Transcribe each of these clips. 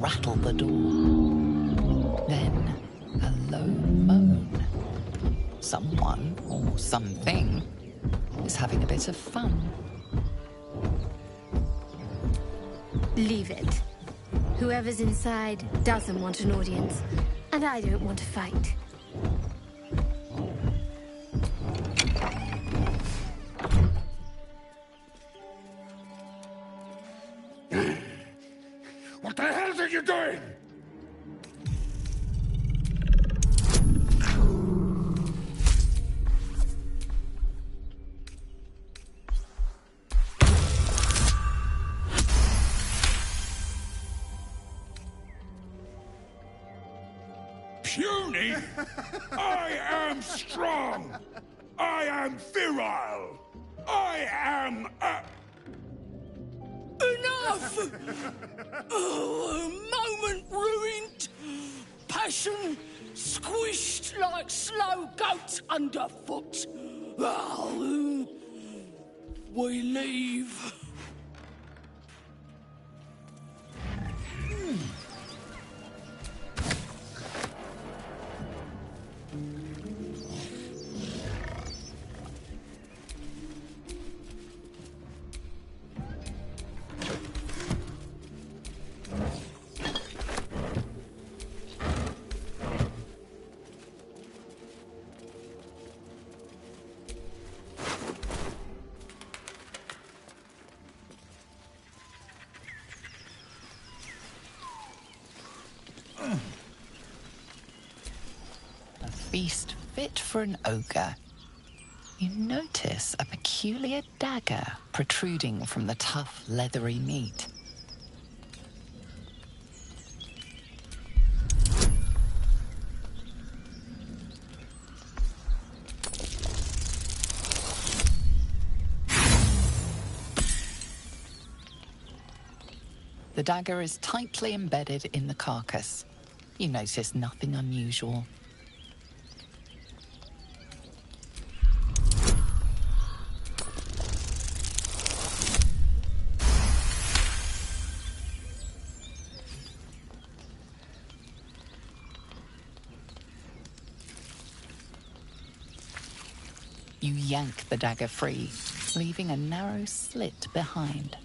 rattle the door. Then a low moan. Someone, or something, is having a bit of fun. Leave it. Whoever's inside doesn't want an audience, and I don't want to fight. What the hell are you doing? Puny? I am strong! I am virile! I am Enough! Oh, a moment ruined. Passion squished like slow goats underfoot. Oh, we leave. Feast fit for an ogre. You notice a peculiar dagger protruding from the tough, leathery meat. The dagger is tightly embedded in the carcass. You notice nothing unusual. You yank the dagger free, leaving a narrow slit behind.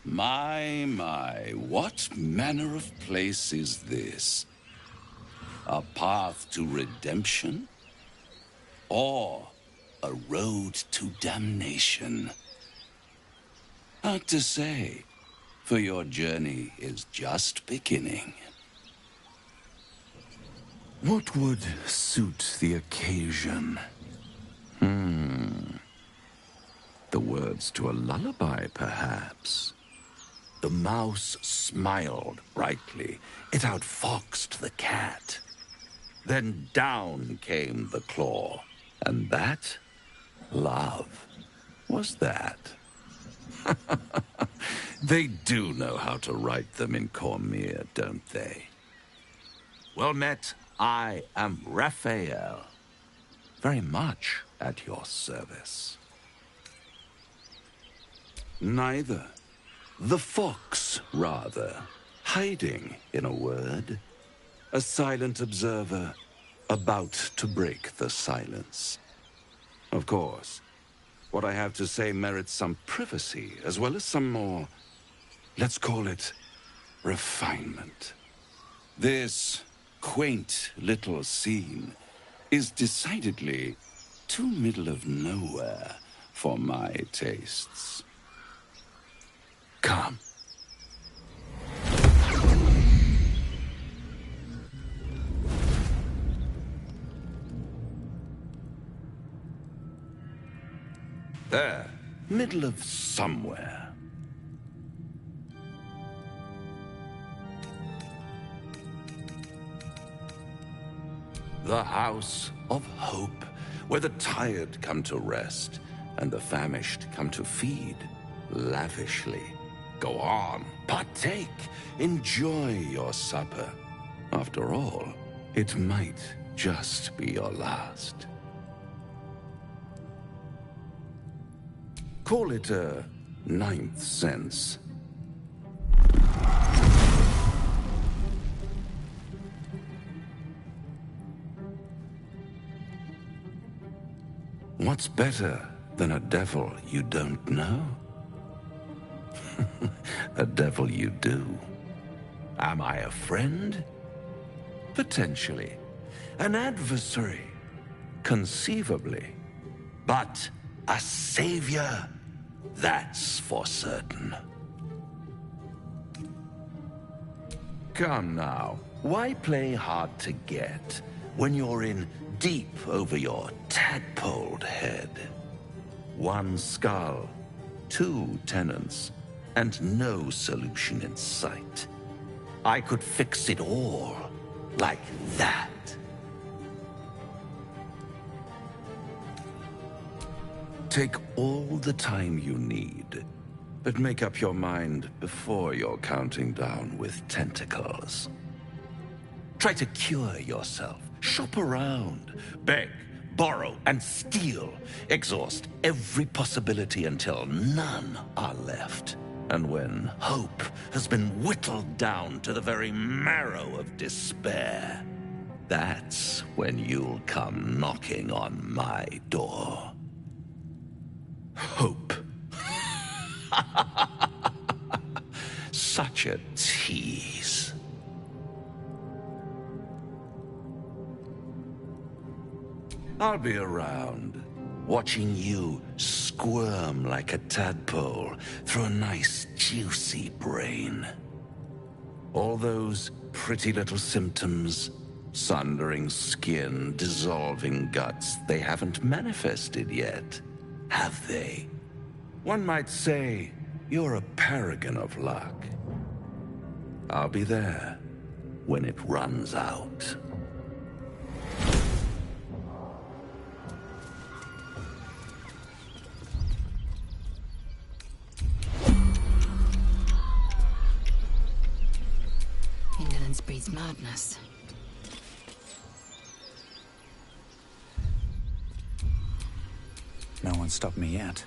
My, what manner of place is this? A path to redemption? Or a road to damnation? Hard to say, for your journey is just beginning. What would suit the occasion? The words to a lullaby, perhaps. The mouse smiled brightly. It outfoxed the cat. Then down came the claw. And that, love, was that. They do know how to write them in Cormier, don't they? Well met, I am Raphael. Very much at your service. Neither. The fox, rather. Hiding, in a word. A silent observer, about to break the silence. Of course, what I have to say merits some privacy, as well as some more, let's call it, refinement. This quaint little scene is decidedly too middle of nowhere for my tastes. Come. There, middle of somewhere. The house of hope, where the tired come to rest and the famished come to feed lavishly. Go on, partake, enjoy your supper. After all, it might just be your last. Call it a ninth sense. What's better than a devil you don't know? A devil you do. Am I a friend? Potentially. An adversary? Conceivably. But a savior? That's for certain. Come now, why play hard to get when you're in deep over your tadpoled head? One skull, two tenants, and no solution in sight. I could fix it all, like that. Take all the time you need, but make up your mind before you're counting down with tentacles. Try to cure yourself. Shop around. Beg, borrow, and steal. Exhaust every possibility until none are left. And when hope has been whittled down to the very marrow of despair, that's when you'll come knocking on my door. Hope. Such a tease. I'll be around, watching you squirm like a tadpole through a nice, juicy brain. All those pretty little symptoms, sundering skin, dissolving guts, they haven't manifested yet, have they? One might say you're a paragon of luck. I'll be there when it runs out. Indolence breeds madness. No one stopped me yet.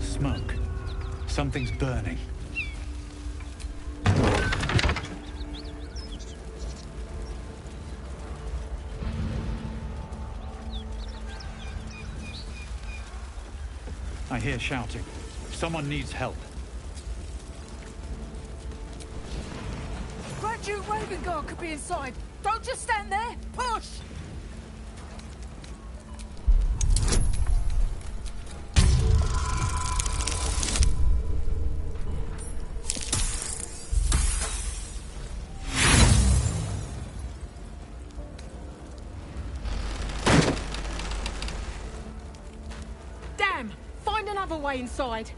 Smoke. Something's burning. I hear shouting. Someone needs help. Graduate Raven Guard could be inside. Don't just stand there. Push! Damn! Find another way inside.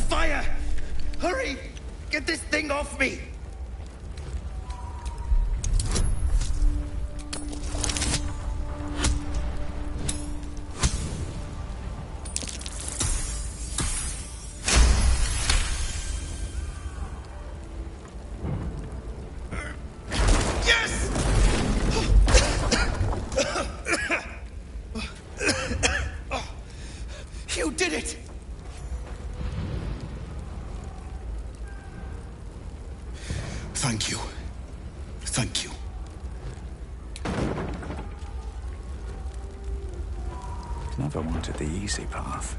Fire! Hurry! Get this thing off me! You did it! Thank you. Thank you. Never wanted the easy path.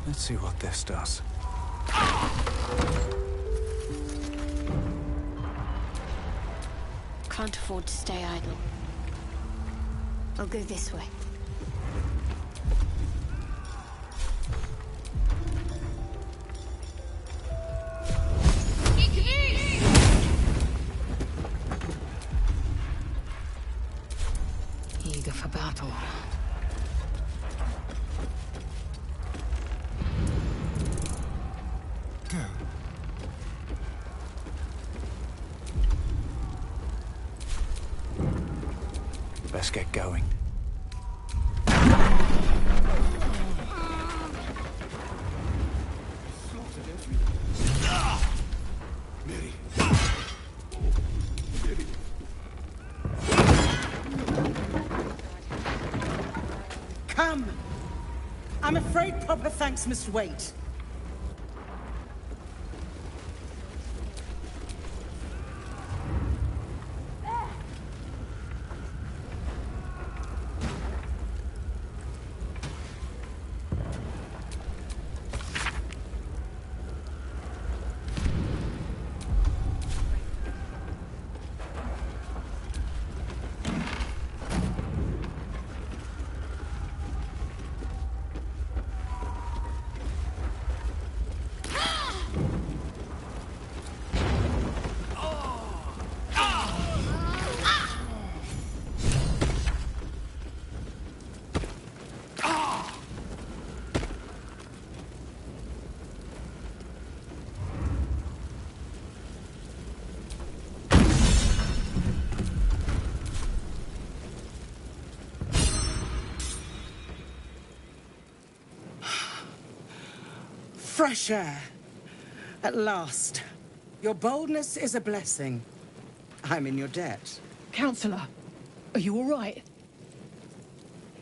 Let's see what this does. Can't afford to stay idle. I'll go this way. Eager for battle. Let's get going. Come! I'm afraid proper thanks must wait. Fresh air. At last. Your boldness is a blessing. I'm in your debt. Counselor, are you all right?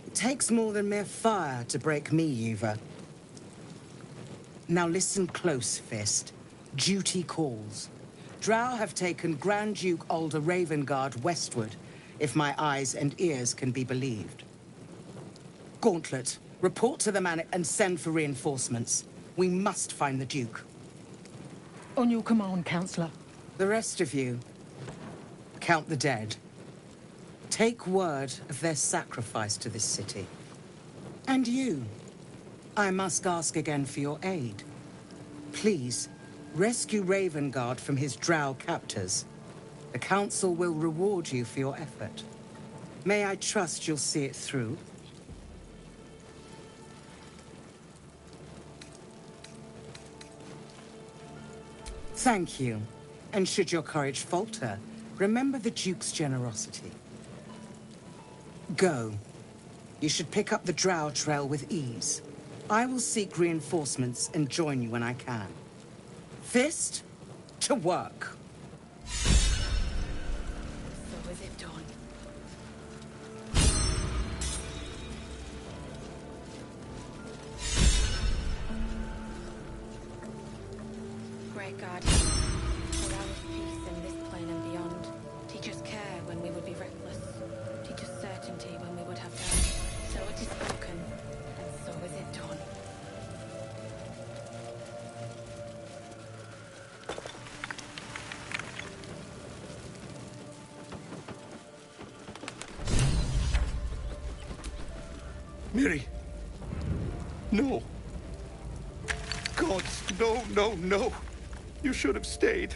It takes more than mere fire to break me, Yuva. Now listen close, Fist. Duty calls. Drow have taken Grand Duke Alder Ravengard westward, if my eyes and ears can be believed. Gauntlet, report to the man and send for reinforcements. We must find the Duke. On your command, Counselor. The rest of you, count the dead. Take word of their sacrifice to this city. And you, I must ask again for your aid. Please, rescue Ravengard from his drow captors. The Council will reward you for your effort. May I trust you'll see it through? Thank you. And should your courage falter, remember the Duke's generosity. Go. You should pick up the drow trail with ease. I will seek reinforcements and join you when I can. Fist, to work. So is it done? Great Guardian, allow us peace in this plane and beyond. Teach us care when we would be reckless. Teach us certainty when we would have doubt. So it is spoken, and so is it done. Miri. No. God, no, no, no. You should have stayed.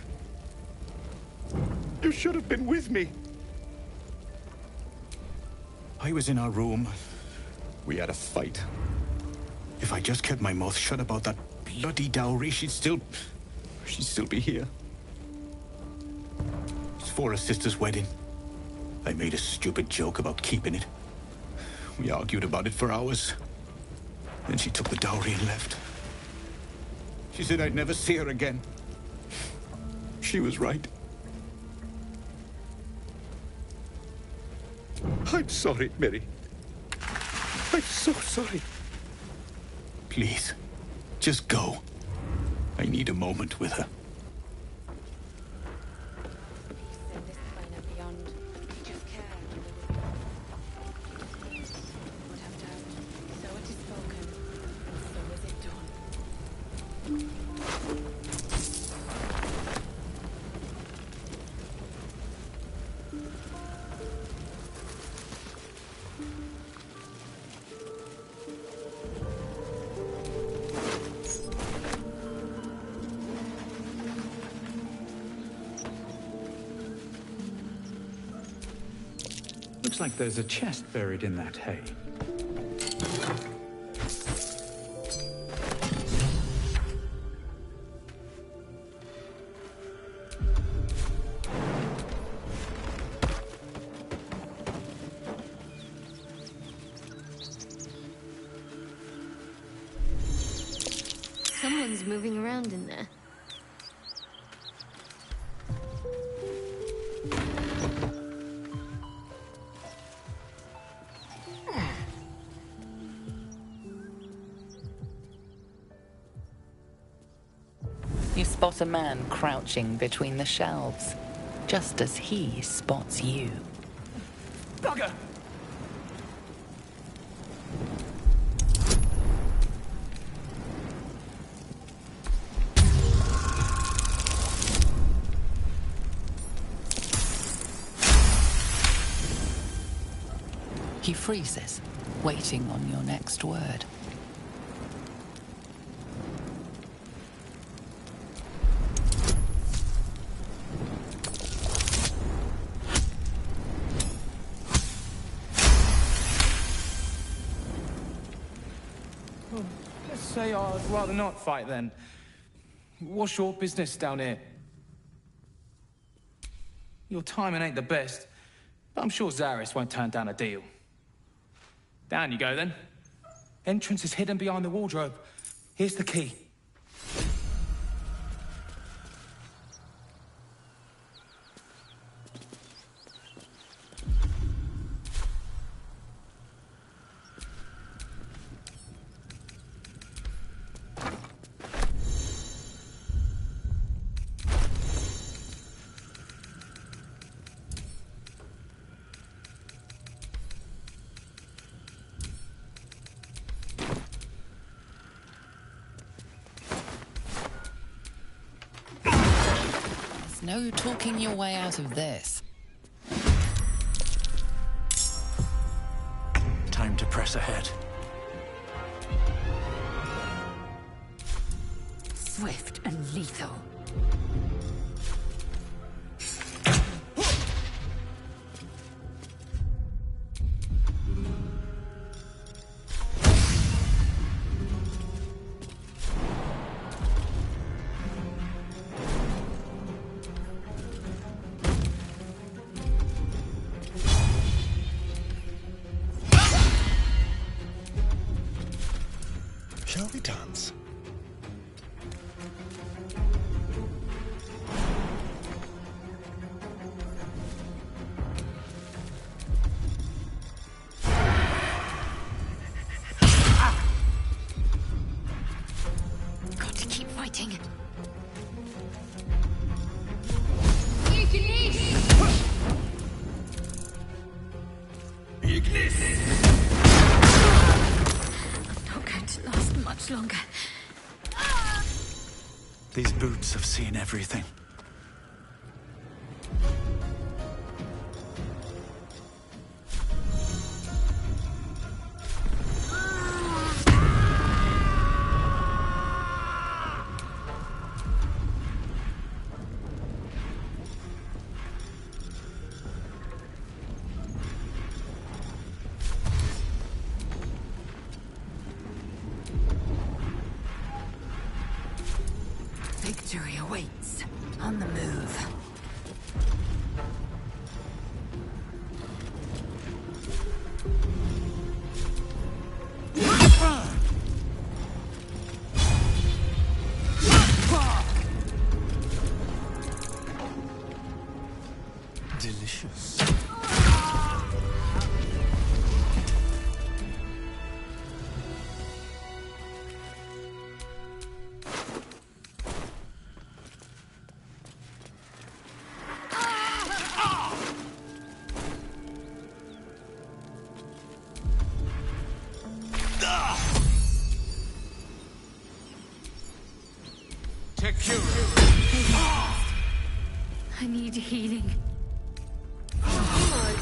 You should have been with me. I was in our room. We had a fight. If I just kept my mouth shut about that bloody dowry, she'd still be here. It's for her sister's wedding. I made a stupid joke about keeping it. We argued about it for hours. Then she took the dowry and left. She said I'd never see her again. She was right. I'm sorry, Miri. I'm so sorry. Please, just go. I need a moment with her. Peace in this plane and beyond. Teach us care when we would have doubt. So it is spoken, and so is it done. Looks like there's a chest buried in that hay. Someone's moving around in there. You spot a man crouching between the shelves, just as he spots you. Bugger! He freezes, waiting on your next word. Well, let's say I'd rather not fight then. What's your business down here? Your timing ain't the best, but I'm sure Zaris won't turn down a deal. Down you go, then. Entrance is hidden behind the wardrobe. Here's the key. No talking your way out of this. press ahead. Swift and lethal. Shall we dance? Got to keep fighting. Not going to last much longer. These boots have seen everything. Victory awaits. On the move. Delicious. I need healing. Alright.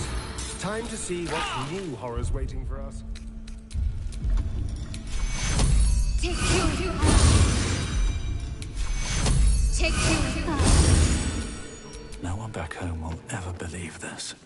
Time to see what new horror's waiting for us. Take two. Take two. No one back home will ever believe this.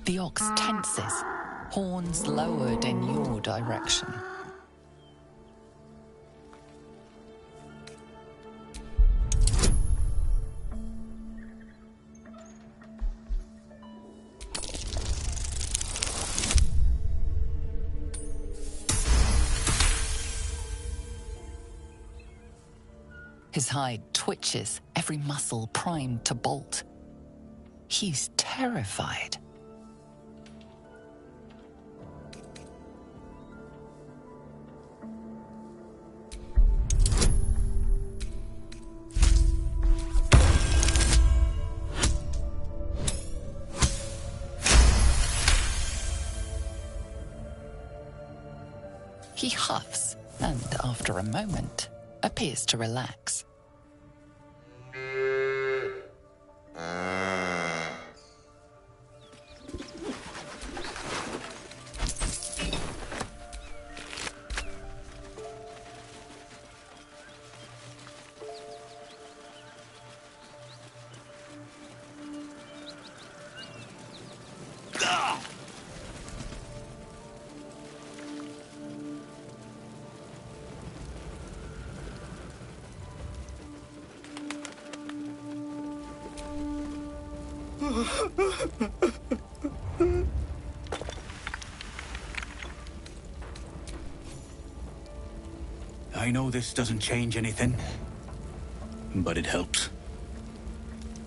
The ox tenses, horns lowered in your direction. His hide twitches, every muscle primed to bolt. He's terrified. He huffs, and after a moment, appears to relax. I know this doesn't change anything, but it helps.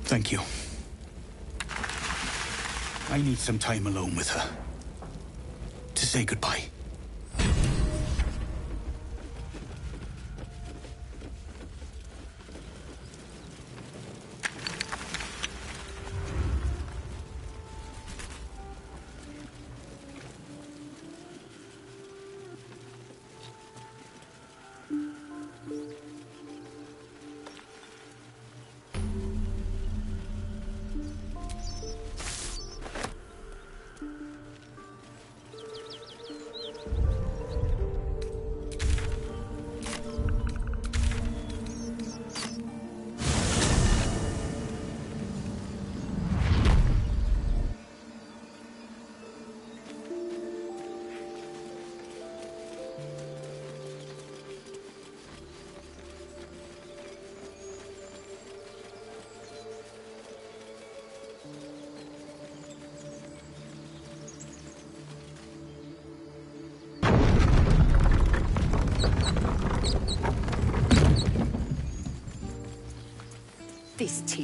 Thank you. I need some time alone with her. To say goodbye.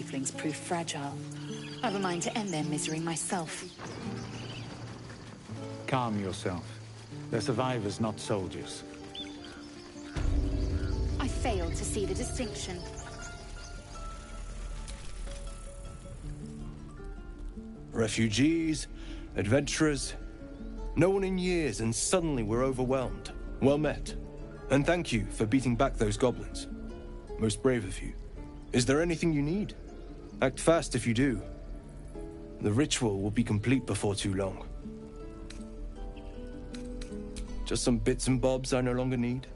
tieflings prove fragile. I've a mind to end their misery myself. Calm yourself. They're survivors, not soldiers. I failed to see the distinction. Refugees, adventurers. No one in years, and suddenly we're overwhelmed. Well met. And thank you for beating back those goblins. Most brave of you. Is there anything you need? Act fast if you do. The ritual will be complete before too long. Just some bits and bobs I no longer need.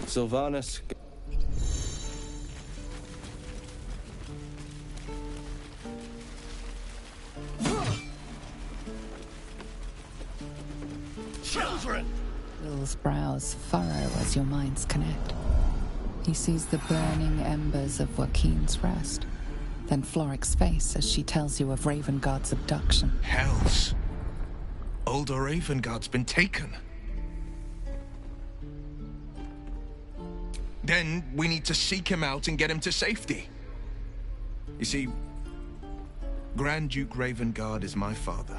Sylvanas. Children! Will's brows furrow as your minds connect. He sees the burning embers of Waukeen's rest, then Floric's face as she tells you of Ravengard's abduction. Hells! Older Ravengard's been taken. Then we need to seek him out and get him to safety. You see, Grand Duke Ravengard is my father.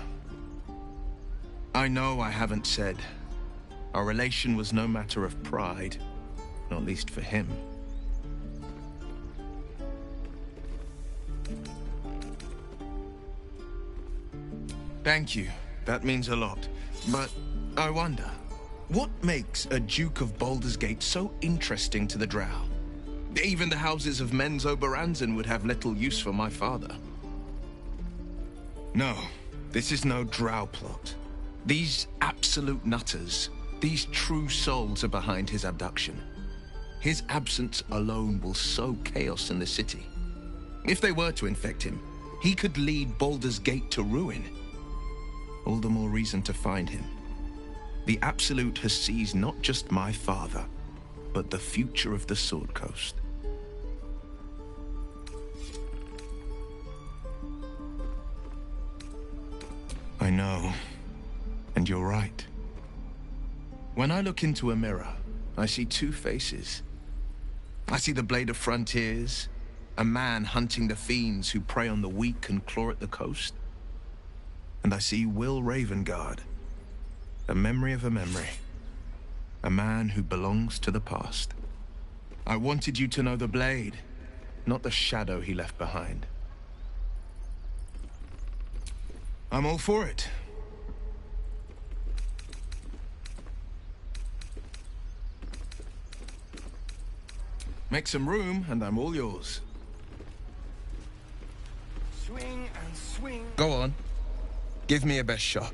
I know I haven't said. Our relation was no matter of pride, not least for him. Thank you. That means a lot. But I wonder, what makes a Duke of Baldur's Gate so interesting to the Drow? Even the houses of Men's Oberanzen would have little use for my father. No, this is no Drow plot. These absolute nutters, these true souls are behind his abduction. His absence alone will sow chaos in the city. If they were to infect him, he could lead Baldur's Gate to ruin. All the more reason to find him. The Absolute has seized not just my father, but the future of the Sword Coast. I know, and you're right. When I look into a mirror, I see two faces. I see the Blade of Frontiers, a man hunting the fiends who prey on the weak and claw at the coast. And I see Will Ravengard, a memory of a memory. A man who belongs to the past. I wanted you to know the Blade, not the shadow he left behind. I'm all for it. Make some room, and I'm all yours. Swing and swing. Go on. Give me a best shot.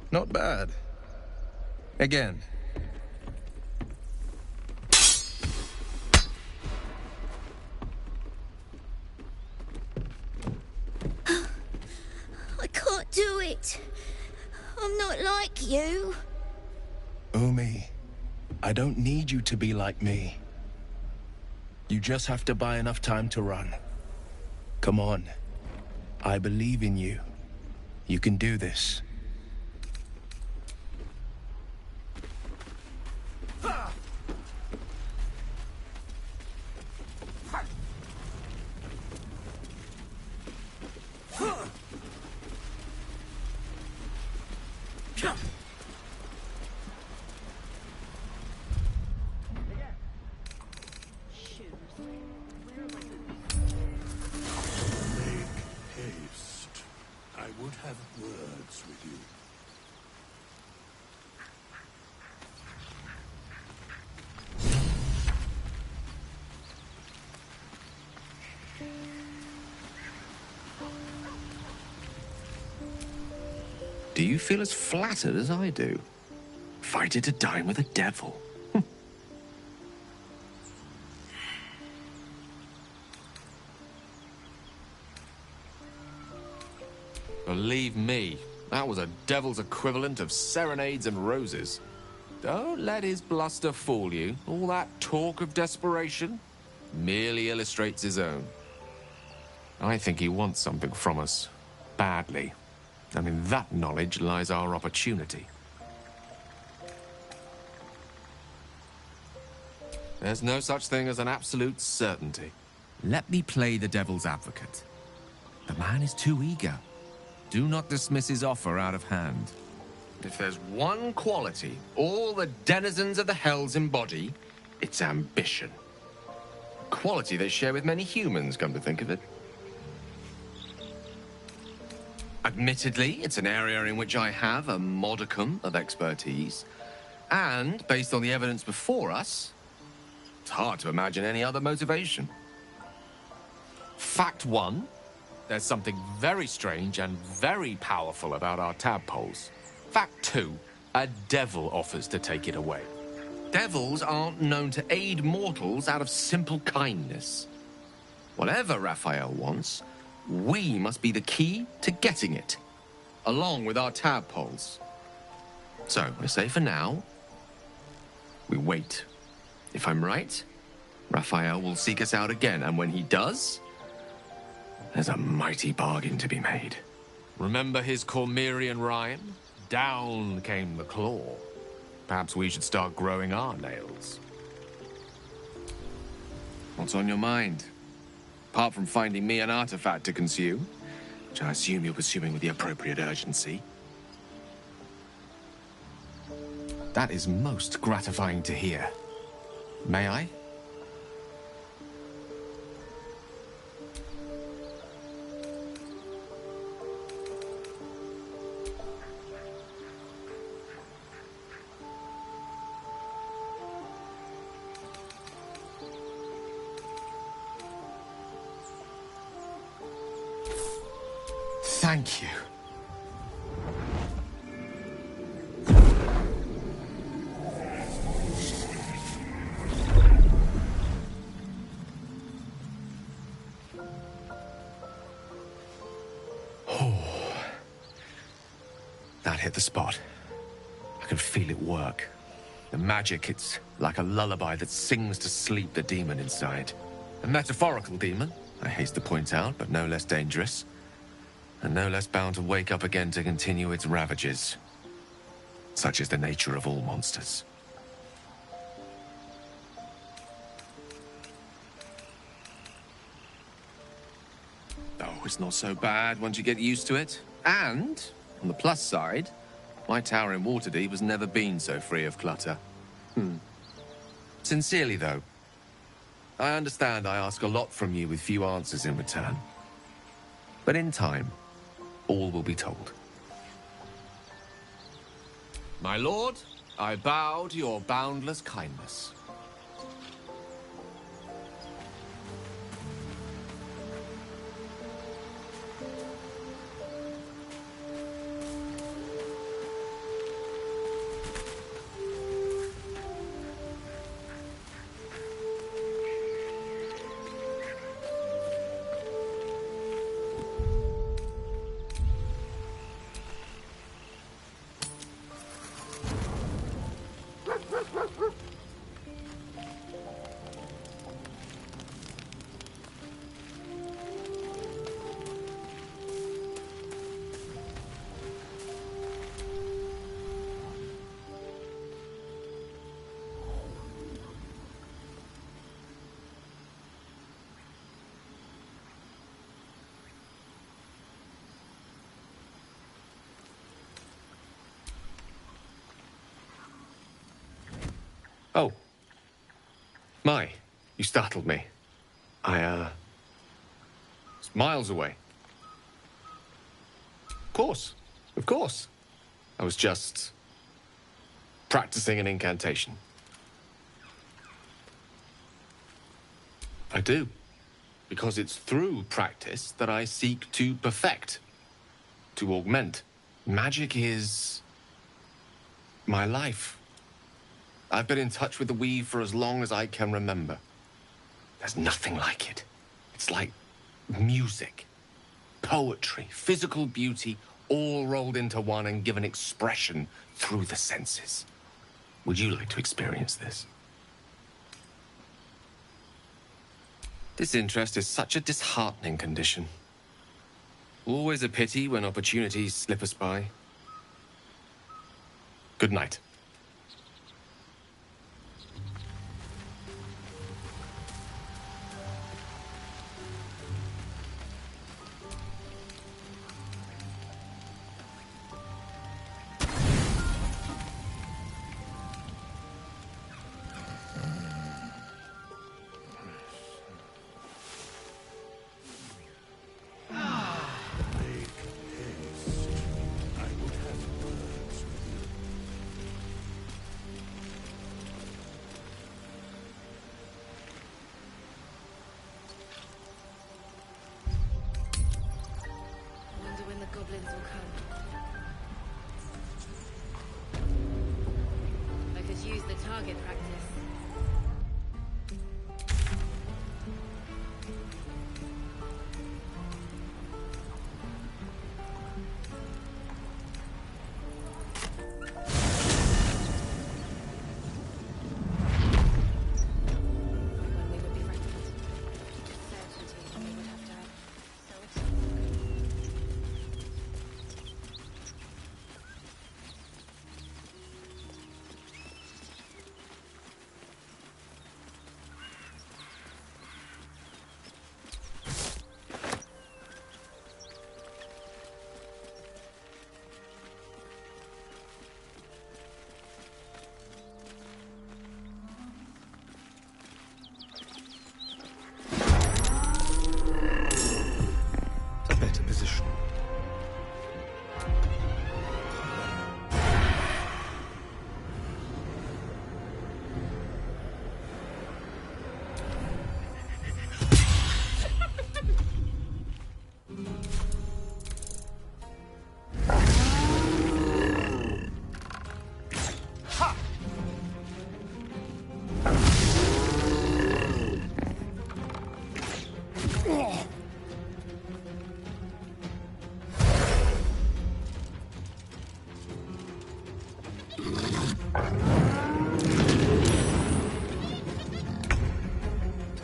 Not bad. Again. I can't do it. I'm not like you. Umi, I don't need you to be like me. You just have to buy enough time to run. Come on. I believe in you. You can do this. Haste. I would have words with you. Do you feel as flattered as I do? Fighting to dine with a devil. Believe me, that was a devil's equivalent of serenades and roses. Don't let his bluster fool you. All that talk of desperation merely illustrates his own. I think he wants something from us. Badly. And in that knowledge lies our opportunity. There's no such thing as an absolute certainty. Let me play the devil's advocate. The man is too eager. Do not dismiss his offer out of hand. If there's one quality all the denizens of the hells embody, it's ambition. Quality they share with many humans, come to think of it. Admittedly, it's an area in which I have a modicum of expertise. And, based on the evidence before us, it's hard to imagine any other motivation. Fact one, there's something very strange and very powerful about our tadpoles. Fact two, a devil offers to take it away. Devils aren't known to aid mortals out of simple kindness. Whatever Raphael wants, we must be the key to getting it, along with our tadpoles. So, I say for now, we wait. If I'm right, Raphael will seek us out again, and when he does, there's a mighty bargain to be made. Remember his Cormyrean rhyme? Down came the claw. Perhaps we should start growing our nails. What's on your mind? Apart from finding me an artifact to consume, which I assume you're pursuing with the appropriate urgency. That is most gratifying to hear. May I? Thank you. That hit the spot. I can feel it work. The magic, it's like a lullaby that sings to sleep the demon inside. A metaphorical demon, I haste to point out, but no less dangerous. And no less bound to wake up again to continue its ravages. Such is the nature of all monsters. Oh, it's not so bad once you get used to it. And, on the plus side, my tower in Waterdeep has never been so free of clutter. Sincerely, though, I understand I ask a lot from you with few answers in return. But in time, all will be told. My lord, I bow to your boundless kindness. Oh. My, you startled me. I, was miles away. Of course. I was just practicing an incantation. I do. Because it's through practice that I seek to perfect, to augment. Magic is my life. I've been in touch with the weave for as long as I can remember. There's nothing like it. It's like music, poetry, physical beauty, all rolled into one and given expression through the senses. Would you like to experience this? This interest is such a disheartening condition. Always a pity when opportunities slip us by. Good night.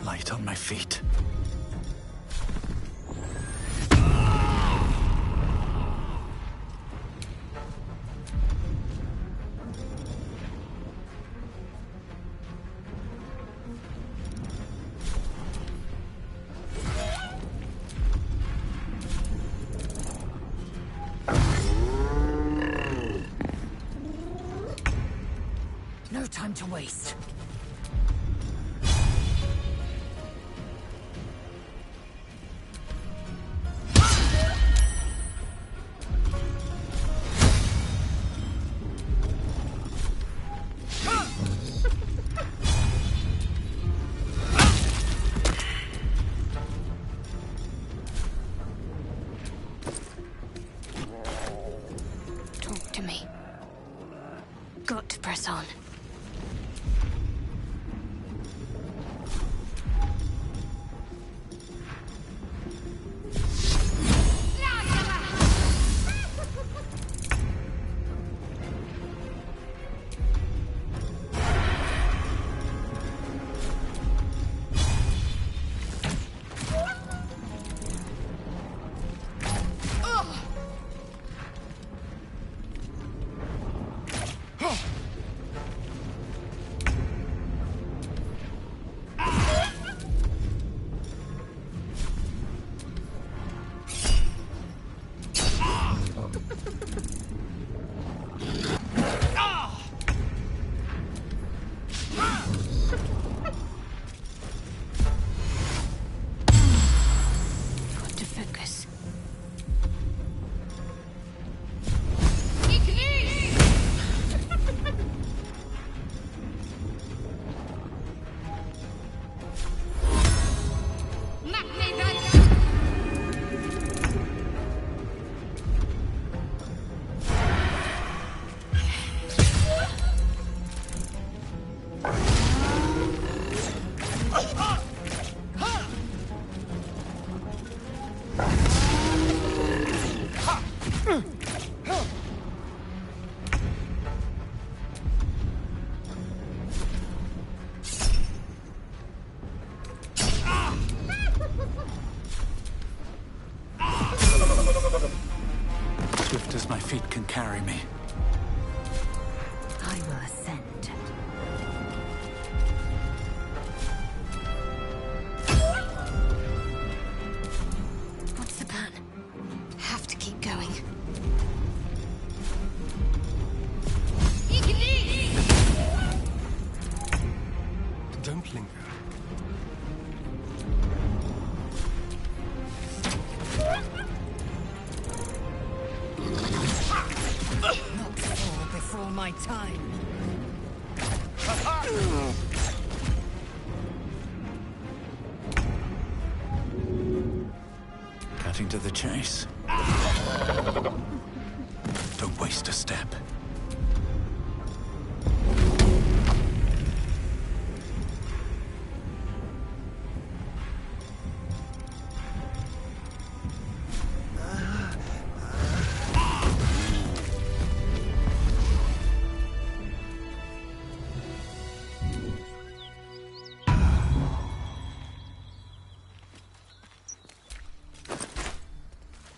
Light on my feet. No time to waste. Talk to me. Got to press on. My feet can carry me. I will ascend. What's the plan? Have to keep going. Don't linger. Not fall before my time. Cutting to the chase. Don't waste a step.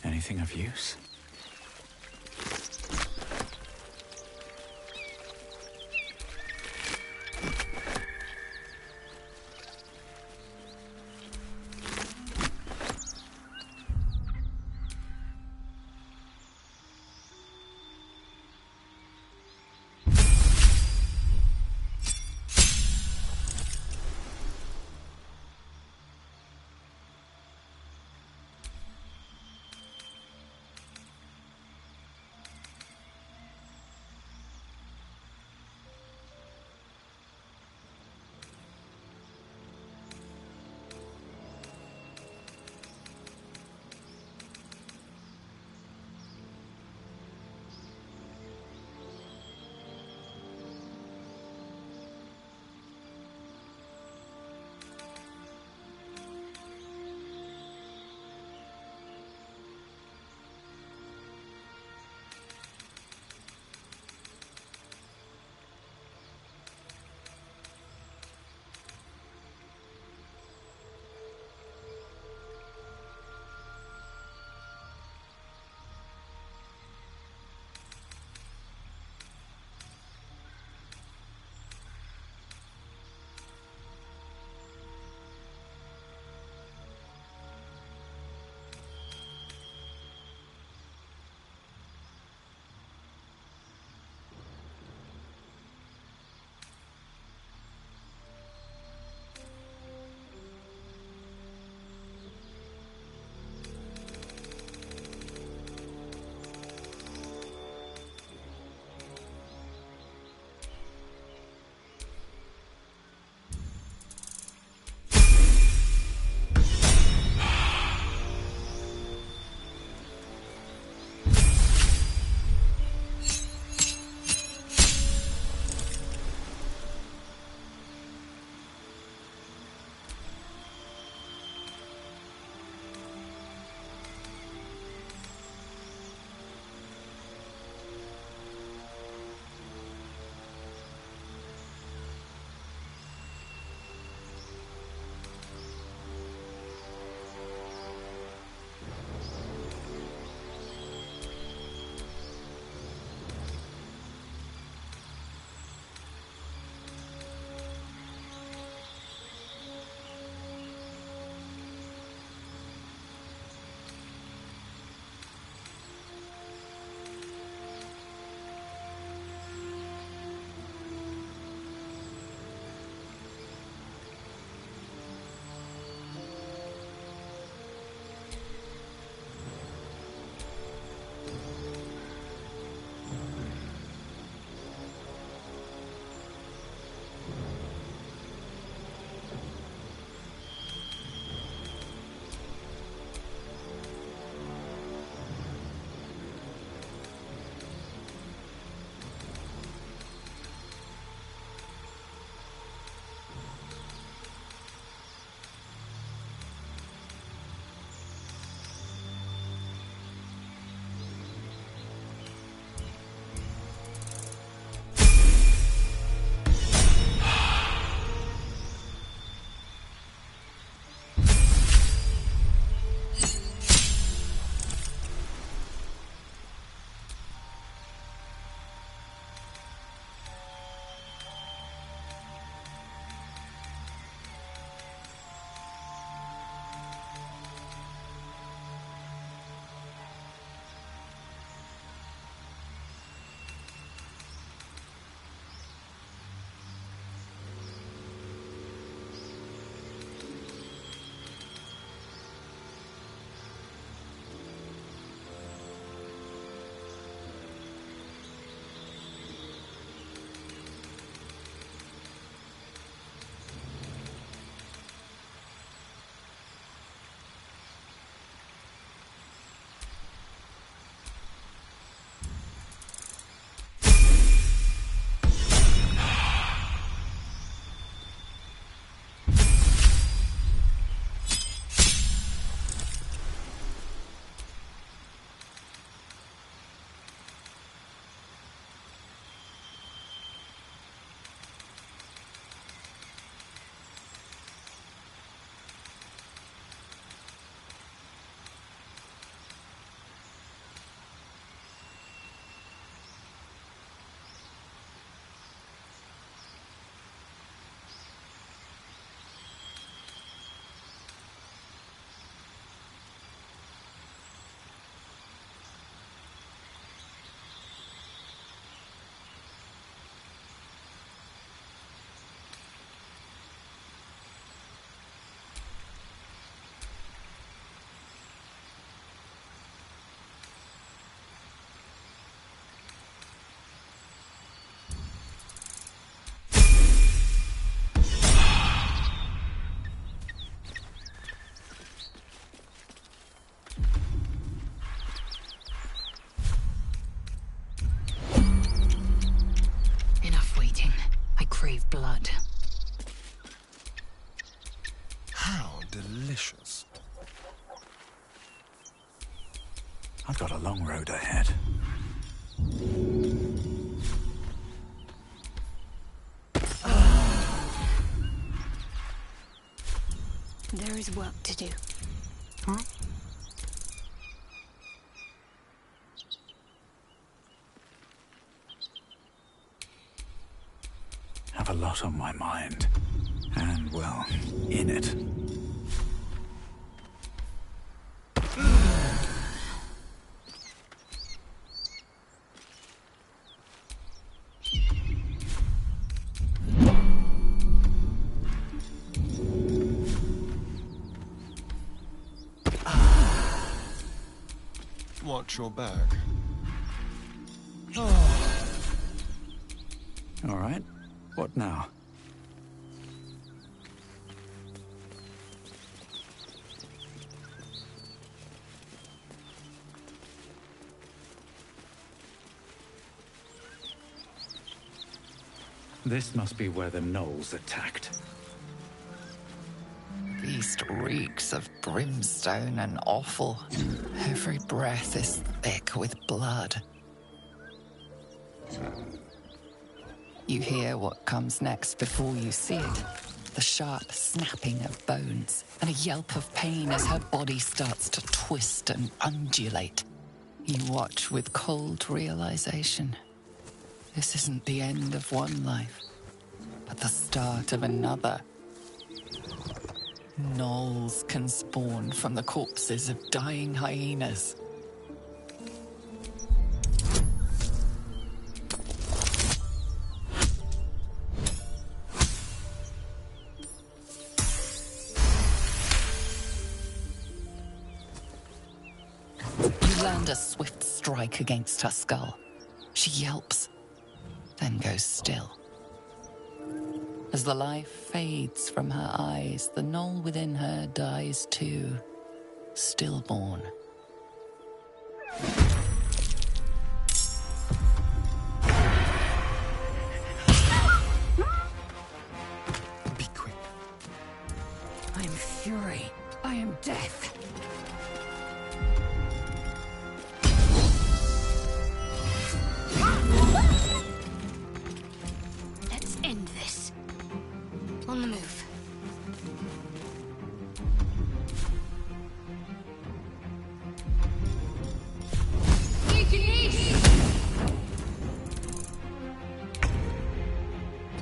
Anything of use? I've got a long road ahead. There is work to do. Huh? Have a lot on my mind. And, well, in it. Watch your back. All right. What now? This must be where the Gnolls attacked. Beast reeks of brimstone and offal. Every breath is thick with blood. You hear what comes next before you see it. The sharp snapping of bones, and a yelp of pain as her body starts to twist and undulate. You watch with cold realization. This isn't the end of one life, but the start of another. Gnolls can spawn from the corpses of dying hyenas. You land a swift strike against her skull. She yelps, then goes still. As the life fades from her eyes, the gnoll within her dies too, stillborn. Be quick. I am fury. I am death. Let's end this. On the move.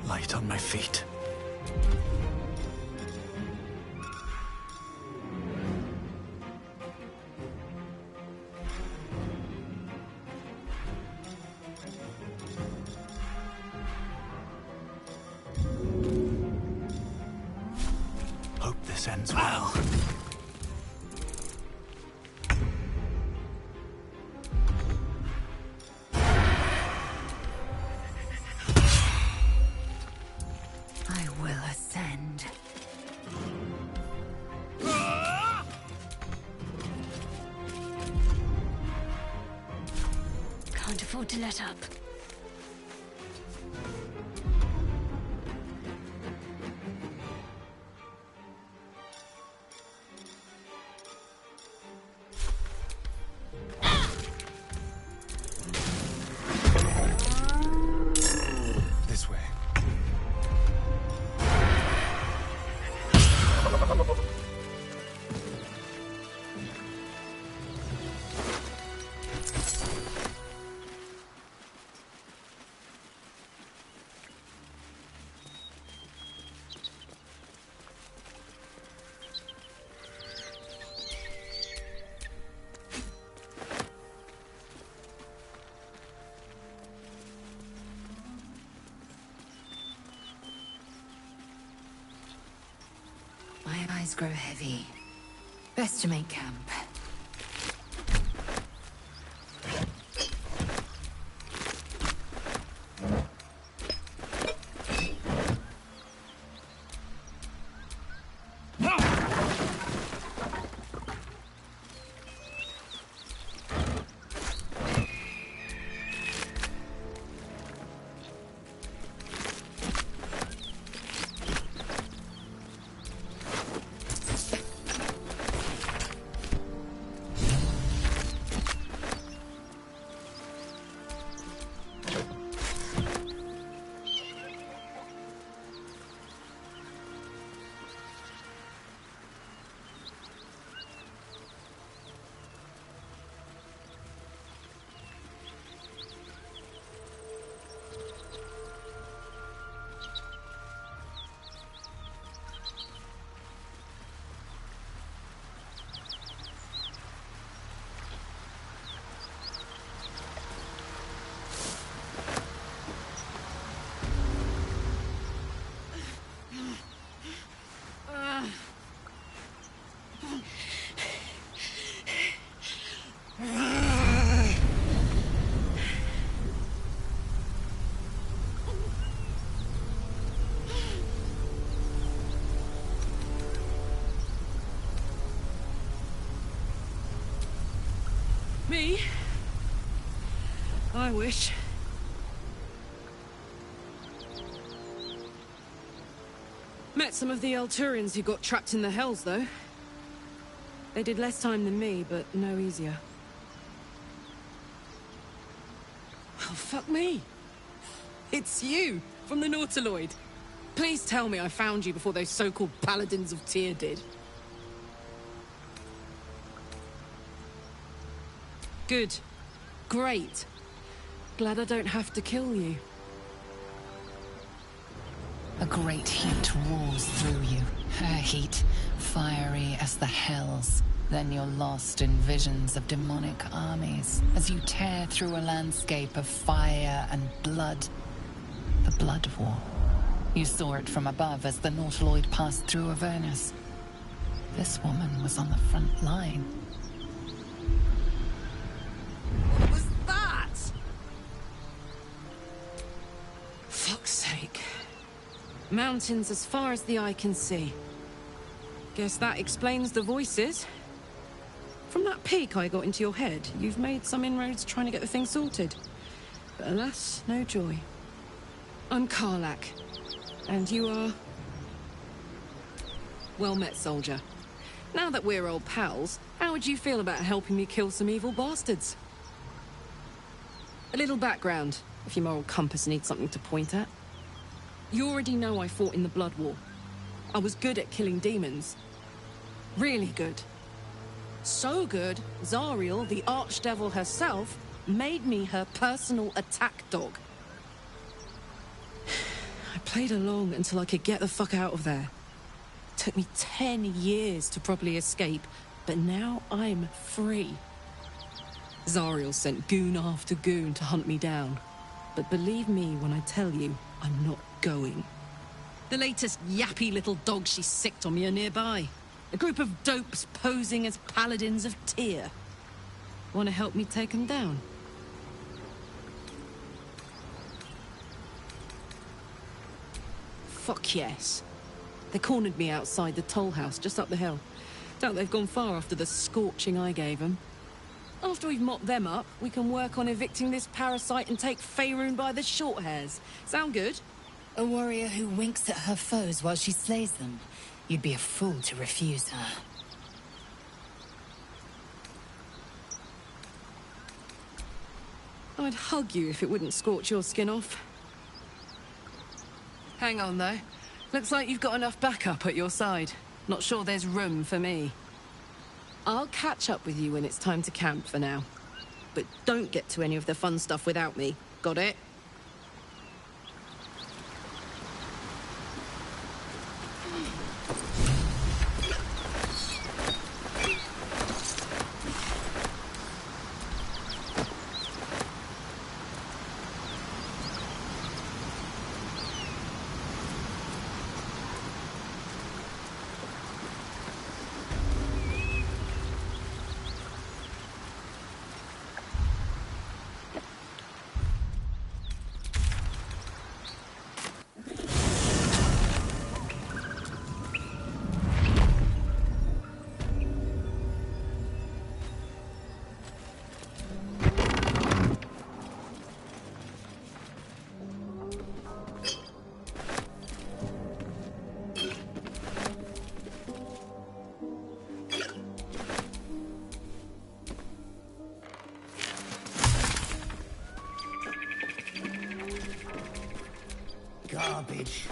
Light on my feet. Hope this ends well. I will ascend. Can't afford to let up. This way. My eyes grow heavy. Best to make camp. me? I wish. Met some of the Alturians who got trapped in the Hells, though. They did less time than me, but no easier. Oh, fuck me. It's you, from the Nautiloid. Please tell me I found you before those so-called Paladins of Tyr did. Good. Great. Glad I don't have to kill you. A great heat roars through you. Her heat, fiery as the hells. Then you're lost in visions of demonic armies as you tear through a landscape of fire and blood. The Blood War. You saw it from above as the Nautiloid passed through Avernus. This woman was on the front line. What was that? Fuck's sake. Mountains as far as the eye can see. Guess that explains the voices. From that peek I got into your head, you've made some inroads trying to get the thing sorted. But alas, no joy. I'm Karlach. And you are... Well met, soldier. Now that we're old pals, how would you feel about helping me kill some evil bastards? A little background, if your moral compass needs something to point at. You already know I fought in the Blood War. I was good at killing demons. Really good. So good, Zariel, the Archdevil herself, made me her personal attack dog. I played along until I could get the fuck out of there. It took me 10 years to properly escape, but now I'm free. Zariel sent goon after goon to hunt me down. But believe me when I tell you, I'm not going. The latest yappy little dogs she sicked on me are nearby. A group of dopes posing as Paladins of Tyr. Want to help me take them down? Fuck yes. They cornered me outside the toll house just up the hill. Doubt they've gone far after the scorching I gave them. After we've mopped them up, we can work on evicting this parasite and take Faerun by the short hairs. Sound good? A warrior who winks at her foes while she slays them. You'd be a fool to refuse her. I'd hug you if it wouldn't scorch your skin off. Hang on, though. Looks like you've got enough backup at your side. Not sure there's room for me. I'll catch up with you when it's time to camp for now. But don't get to any of the fun stuff without me. Got it? Garbage.